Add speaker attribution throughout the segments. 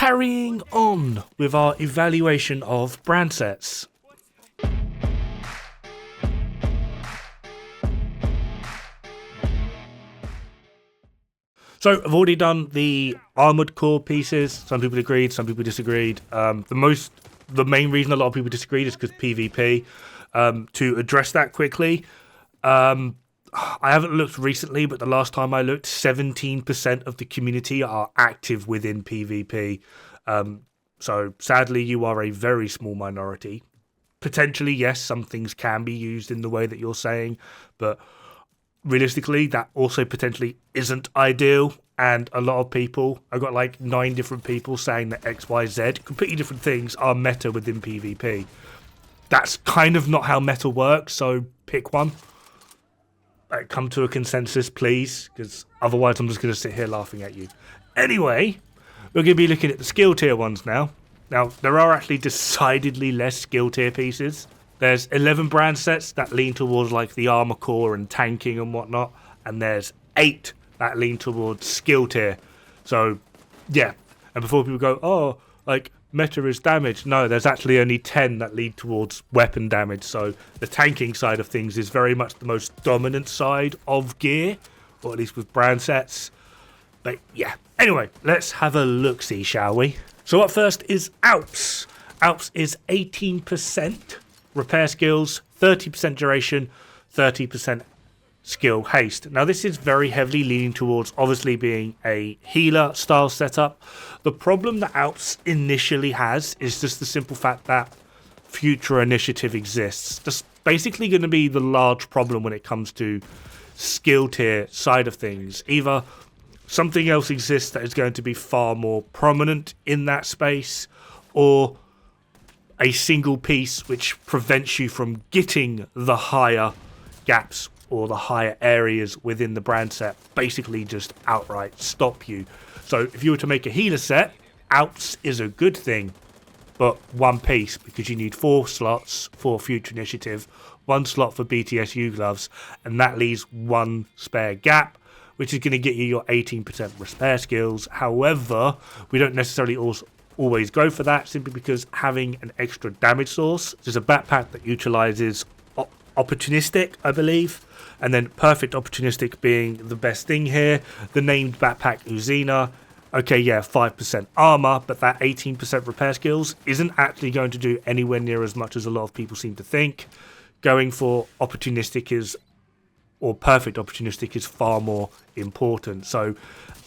Speaker 1: carrying on with our evaluation of brand sets. So I've already done the armoured core pieces. Some people agreed, some people disagreed. The main reason a lot of people disagreed is because PvP. To address that quickly, I haven't looked recently, but the last time I looked, 17% of the community are active within PvP. So sadly, you are a very small minority. Potentially, yes, some things can be used in the way that you're saying, but realistically, that also potentially isn't ideal. And a lot of people, I've got like 9 different people saying that X, Y, Z, completely different things, are meta within PvP. That's kind of not how meta works, so pick one. Come to a consensus, please, because otherwise I'm just going to sit here laughing at you. Anyway, we're going to be looking at the skill tier ones now. Now, there are actually decidedly less skill tier pieces. There's 11 brand sets that lean towards like the armor core and tanking and whatnot, and there's 8 that lean towards skill tier. So, yeah. And before people go, oh, like meta is damage. No, there's actually only 10 that lead towards weapon damage. So the tanking side of things is very much the most dominant side of gear, or at least with brand sets. But yeah. Anyway, let's have a look-see, shall we? So up first is Alps. Alps is 18% repair skills, 30% duration, 30% skill haste. Now this is very heavily leaning towards obviously being a healer style setup. The problem that Alps initially has is just the simple fact that future initiative exists. That's basically going to be the large problem when it comes to skill tier side of things. Either something else exists that is going to be far more prominent in that space, or a single piece which prevents you from getting the higher gaps or the higher areas within the brand set, basically just outright stop you. So if you were to make a healer set, Alps is a good thing, but one piece, because you need 4 slots for future initiative, 1 slot for BTSU gloves, and that leaves 1 spare gap, which is going to get you your 18% repair skills. However, we don't necessarily always go for that, simply because having an extra damage source, there's a backpack that utilizes opportunistic, I believe, and then perfect opportunistic being the best thing here. The named backpack Uzina, okay, yeah, 5% armor, but that 18% repair skills isn't actually going to do anywhere near as much as a lot of people seem to think. Going for opportunistic or perfect opportunistic is far more important. So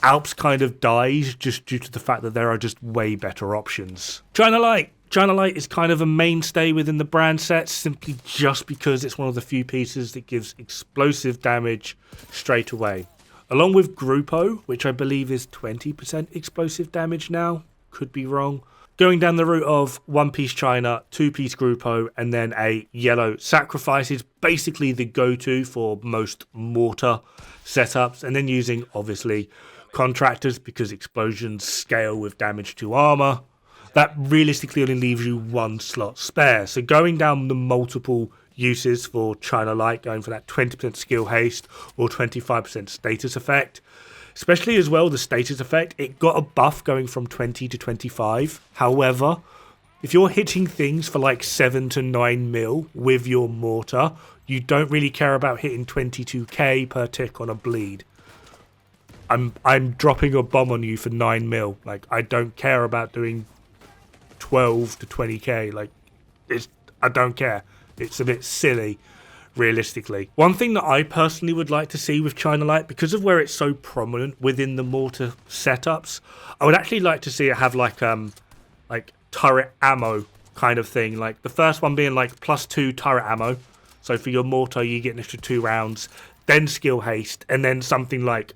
Speaker 1: Alps kind of dies just due to the fact that there are just way better options. China Light. China Light is kind of a mainstay within the brand sets, simply just because it's one of the few pieces that gives explosive damage straight away. Along with Grupo, which I believe is 20% explosive damage now, could be wrong. Going down the route of 1-piece China, 2-piece Grupo, and then a yellow sacrifice is basically the go-to for most mortar setups. And then using, obviously, contractors, because explosions scale with damage to armor. That realistically only leaves you 1 slot spare. So going down the multiple uses for China Light, going for that 20% skill haste or 25% status effect. Especially as well, the status effect, it got a buff going from 20 to 25. However, if you're hitting things for like 7 to 9 mil with your mortar, you don't really care about hitting 22k per tick on a bleed. I'm dropping a bomb on you for 9 mil. Like, I don't care about doing 12 to 20k. Like, I don't care. It's a bit silly, realistically. One thing that I personally would like to see with China Light, because of where it's so prominent within the mortar setups, I would actually like to see it have like turret ammo kind of thing. Like the first one being like +2 turret ammo. So for your mortar, you get an extra 2 rounds, then skill haste, and then something like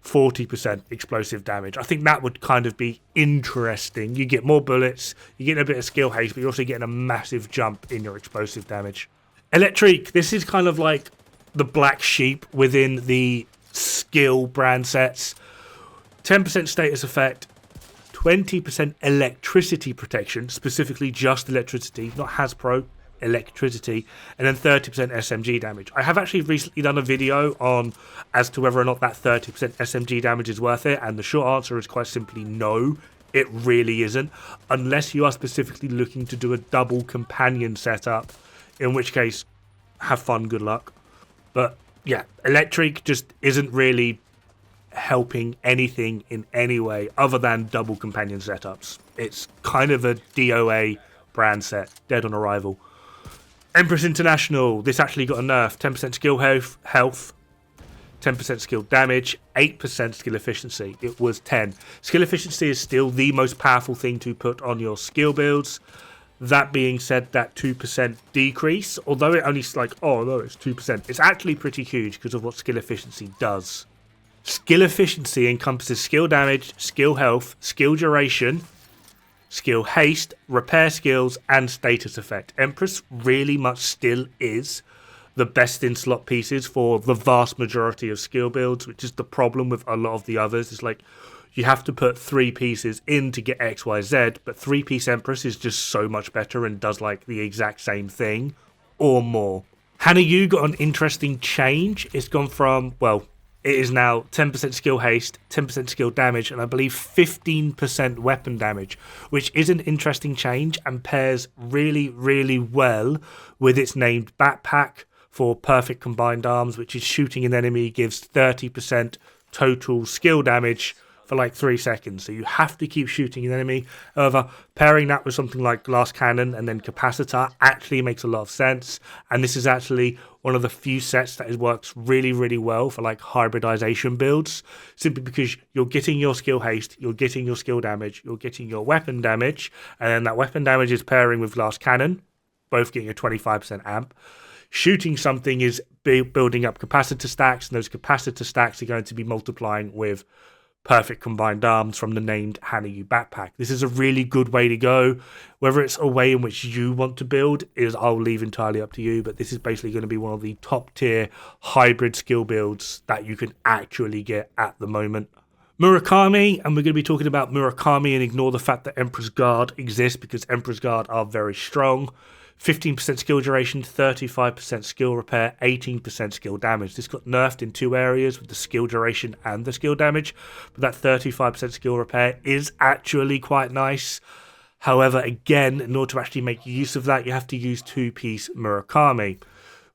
Speaker 1: 40% explosive damage. I think that would kind of be interesting. You get more bullets, you get a bit of skill haste, but you're also getting a massive jump in your explosive damage. Electrique, this is kind of like the black sheep within the skill brand sets. 10% status effect, 20% electricity protection, specifically just electricity, not Hasbro, electricity, and then 30% SMG damage. I have actually recently done a video on as to whether or not that 30% SMG damage is worth it, and the short answer is quite simply no. It really isn't, unless you are specifically looking to do a double companion setup, in which case, have fun, good luck. But yeah, Electrique just isn't really helping anything in any way other than double companion setups. It's kind of a DOA brand set, dead on arrival. Empress International, this actually got a nerf. 10% skill health, 10% skill damage, 8% skill efficiency. It was 10. Skill efficiency is still the most powerful thing to put on your skill builds. That being said, that 2% decrease, although it only like, oh no, it's 2%, it's actually pretty huge because of what skill efficiency does. Skill efficiency encompasses skill damage, skill health, skill duration, skill haste, repair skills, and status effect. Empress really much still is the best in slot pieces for the vast majority of skill builds, which is the problem with a lot of the others. It's like you have to put 3 pieces in to get XYZ, but 3-piece Empress is just so much better and does like the exact same thing or more. Hana-U got an interesting change. It's gone from, well, it is now 10% skill haste, 10% skill damage, and I believe 15% weapon damage, which is an interesting change and pairs really, really well with its named backpack for perfect combined arms, which is shooting an enemy gives 30% total skill damage for like 3 seconds. So you have to keep shooting an enemy. However, pairing that with something like glass cannon and then capacitor actually makes a lot of sense. And this is actually one of the few sets that works really, really well for like hybridization builds, simply because you're getting your skill haste, you're getting your skill damage, you're getting your weapon damage, and then that weapon damage is pairing with glass cannon, both getting a 25% amp. Shooting something is building up capacitor stacks, and those capacitor stacks are going to be multiplying with perfect combined arms from the named Hana-U backpack. This is a really good way to go. Whether it's a way in which you want to build is I'll leave entirely up to you, but this is basically going to be one of the top tier hybrid skill builds that you can actually get at the moment. Murakami, and we're going to be talking about Murakami and ignore the fact that Empress Guard exists because Empress Guard are very strong. 15% skill duration, 35% skill repair, 18% skill damage. This got nerfed in 2 areas with the skill duration and the skill damage, but that 35% skill repair is actually quite nice. However, again, in order to actually make use of that, you have to use 2-piece Murakami,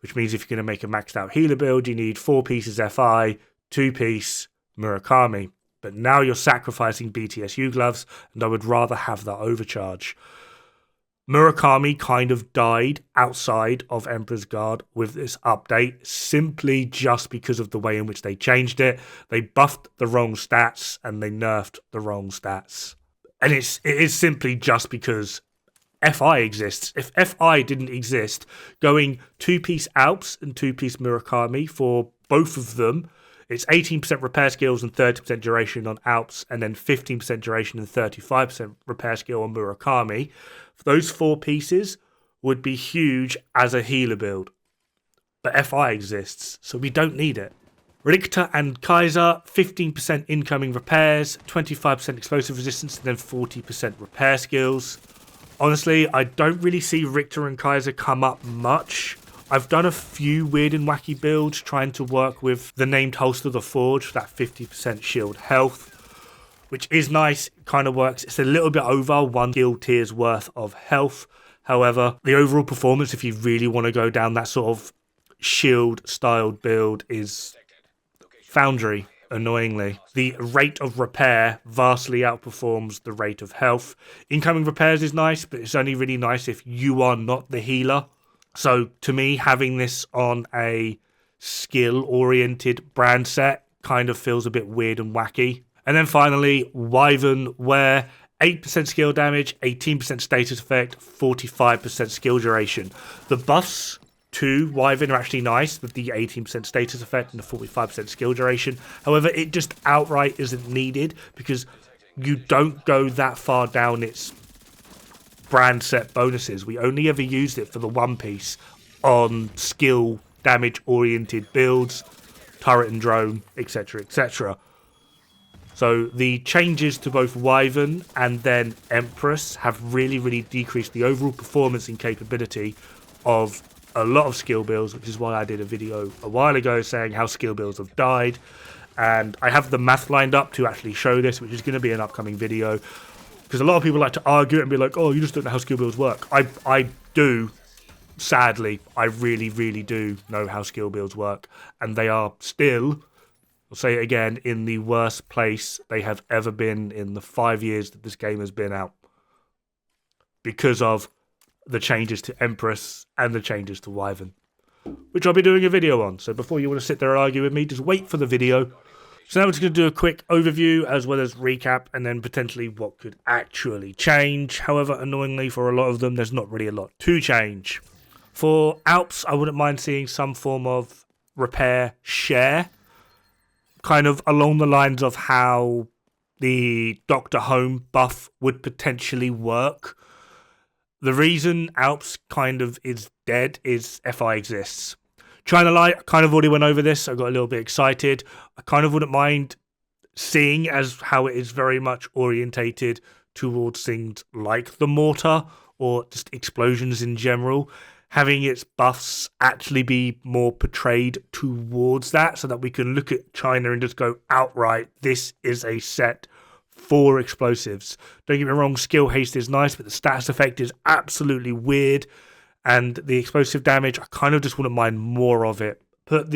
Speaker 1: which means if you're going to make a maxed out healer build, you need 4 pieces FI, 2-piece Murakami. But now you're sacrificing BTSU gloves, and I would rather have that overcharge. Murakami kind of died outside of Emperor's Guard with this update, simply just because of the way in which they changed it. They buffed the wrong stats and they nerfed the wrong stats. And it is simply just because FI exists. If FI didn't exist, going 2-piece Alps and 2-piece Murakami for both of them, it's 18% repair skills and 30% duration on Alps, and then 15% duration and 35% repair skill on Murakami. Those 4 pieces would be huge as a healer build. But FI exists, so we don't need it. Richter and Kaiser, 15% incoming repairs, 25% explosive resistance, and then 40% repair skills. Honestly, I don't really see Richter and Kaiser come up much. I've done a few weird and wacky builds trying to work with the named Holster the Forge, that 50% shield health, which is nice, kind of works. It's a little bit over 1 skill tier's worth of health. However, the overall performance, if you really want to go down that sort of shield-styled build, is Foundry, annoyingly. The rate of repair vastly outperforms the rate of health. Incoming repairs is nice, but it's only really nice if you are not the healer. So to me, having this on a skill-oriented brand set kind of feels a bit weird and wacky. And then finally, Wyvern, where 8% skill damage, 18% status effect, 45% skill duration. The buffs to Wyvern are actually nice with the 18% status effect and the 45% skill duration. However, it just outright isn't needed because you don't go that far down its brand set bonuses. We only ever used it for the 1-piece on skill damage oriented builds, turret and drone, etc, etc. So the changes to both Wyvern and then Empress have really, really decreased the overall performance and capability of a lot of skill builds, which is why I did a video a while ago saying how skill builds have died. And I have the math lined up to actually show this, which is going to be an upcoming video. Because a lot of people like to argue it and be like, oh, you just don't know how skill builds work. I do, sadly. I really, really do know how skill builds work. And they are still, I'll say it again, in the worst place they have ever been in the 5 years that this game has been out. Because of the changes to Empress and the changes to Wyvern, which I'll be doing a video on. So before you want to sit there and argue with me, just wait for the video. So now we're just going to do a quick overview as well as recap and then potentially what could actually change. However, annoyingly for a lot of them, there's not really a lot to change. For Alps, I wouldn't mind seeing some form of repair share, kind of along the lines of how the Dr. Home buff would potentially work. The reason Alps kind of is dead is FI exists. China Light, I kind of already went over this. I got a little bit excited. I kind of wouldn't mind seeing as how it is very much orientated towards things like the mortar or just explosions in general. Having its buffs actually be more portrayed towards that so that we can look at China and just go outright, this is a set for explosives. Don't get me wrong, skill haste is nice, but the status effect is absolutely weird. And the explosive damage, I kind of just wouldn't mind more of it. But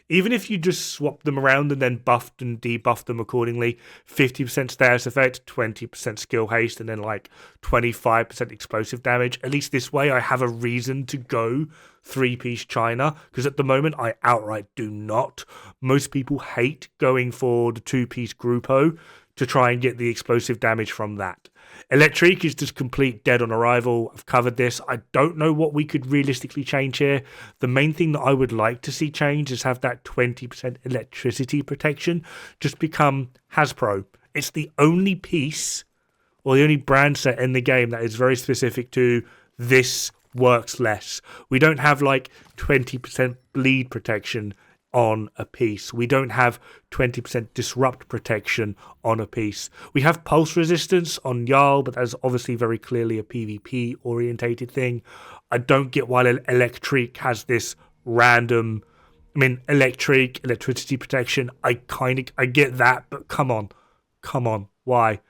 Speaker 1: even if you just swap them around and then buffed and debuffed them accordingly, 50% status effect, 20% skill haste, and then like 25% explosive damage. At least this way I have a reason to go 3-piece China, because at the moment I outright do not. Most people hate going for the 2-piece Gruppo to try and get the explosive damage from that. Electrique is just complete dead on arrival. I've covered this. I don't know what we could realistically change here. The main thing that I would like to see change is have that 20% electricity protection just become Hasbro. It's the only piece or the only brand set in the game that is very specific to this works less. We don't have like 20% bleed protection on a piece. We don't have 20% disrupt protection on a piece. We have pulse resistance on Jarl, but that's obviously very clearly a PvP orientated thing. I don't get why Electrique has this random, Electrique, electricity protection. I get that, but come on, why?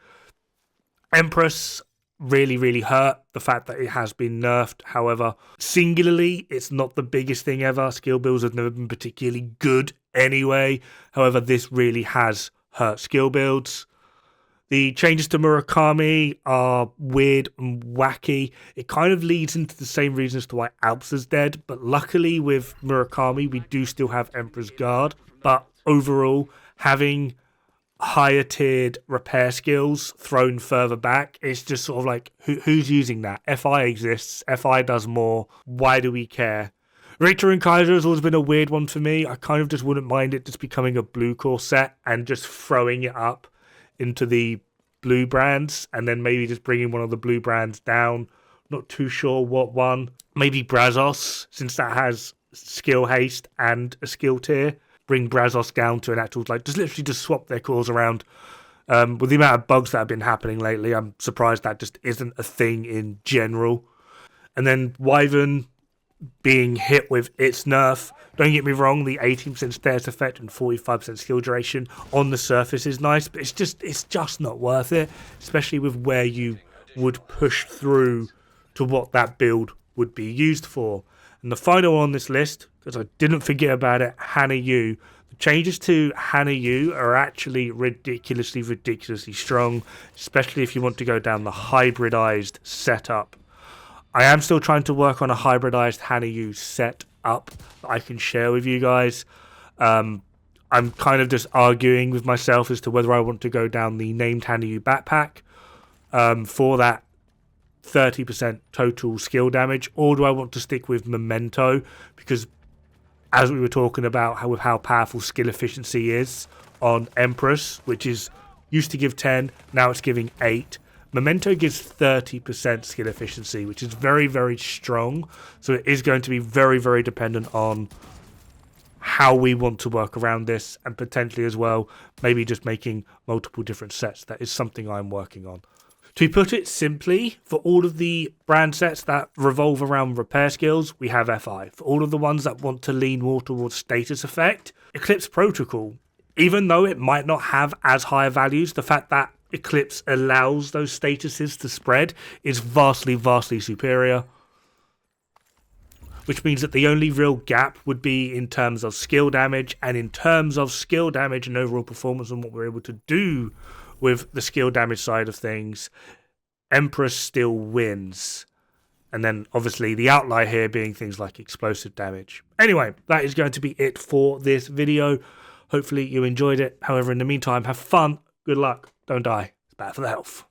Speaker 1: Empress really, really hurt the fact that it has been nerfed. However, singularly, it's not the biggest thing ever. Skill builds have never been particularly good anyway. However, this really has hurt skill builds. The changes to Murakami are weird and wacky. It kind of leads into the same reasons to why Alps is dead, but luckily with Murakami, we do still have Emperor's Guard. But overall, having higher tiered repair skills thrown further back, it's just sort of like, who's using that? FI exists, FI does more, why do we care? Richter and Kaiser has always been a weird one for me. I kind of just wouldn't mind it just becoming a blue core set and just throwing it up into the blue brands and then maybe just bringing one of the blue brands down. Not too sure what one. Maybe Brazos, since that has skill haste and a skill tier. Bring Brazos down to an actual, just swap their cores around. With the amount of bugs that have been happening lately, I'm surprised that just isn't a thing in general. And then Wyvern being hit with its nerf. Don't get me wrong, the 18% status effect and 45% skill duration on the surface is nice, but it's just not worth it, especially with where you would push through to what that build would be used for. And the final one on this list, because I didn't forget about it, Hana-U. The changes to Hana-U are actually ridiculously strong, especially if you want to go down the hybridized setup. I am still trying to work on a hybridized Hana-U setup that I can share with you guys. I'm kind of just arguing with myself as to whether I want to go down the named Hana-U backpack for that 30% total skill damage, or do I want to stick with Memento, because as we were talking about how powerful skill efficiency is on Empress, which is used to give 10, now it's giving 8. Memento gives 30% skill efficiency, which is very, very strong. So it is going to be very, very dependent on how we want to work around this, and potentially as well, maybe just making multiple different sets. That is something I'm working on. To put it simply, for all of the brand sets that revolve around repair skills, we have FI. For all of the ones that want to lean more towards status effect, Eclipse Protocol. Even though it might not have as high values, the fact that Eclipse allows those statuses to spread is vastly, vastly superior. Which means that the only real gap would be in terms of skill damage, and in terms of skill damage and overall performance and what we're able to do with the skill damage side of things, Empress still wins. And then obviously the outlier here being things like explosive damage. Anyway, that is going to be it for this video. Hopefully you enjoyed it. However, in the meantime, have fun. Good luck. Don't die. It's bad for the health.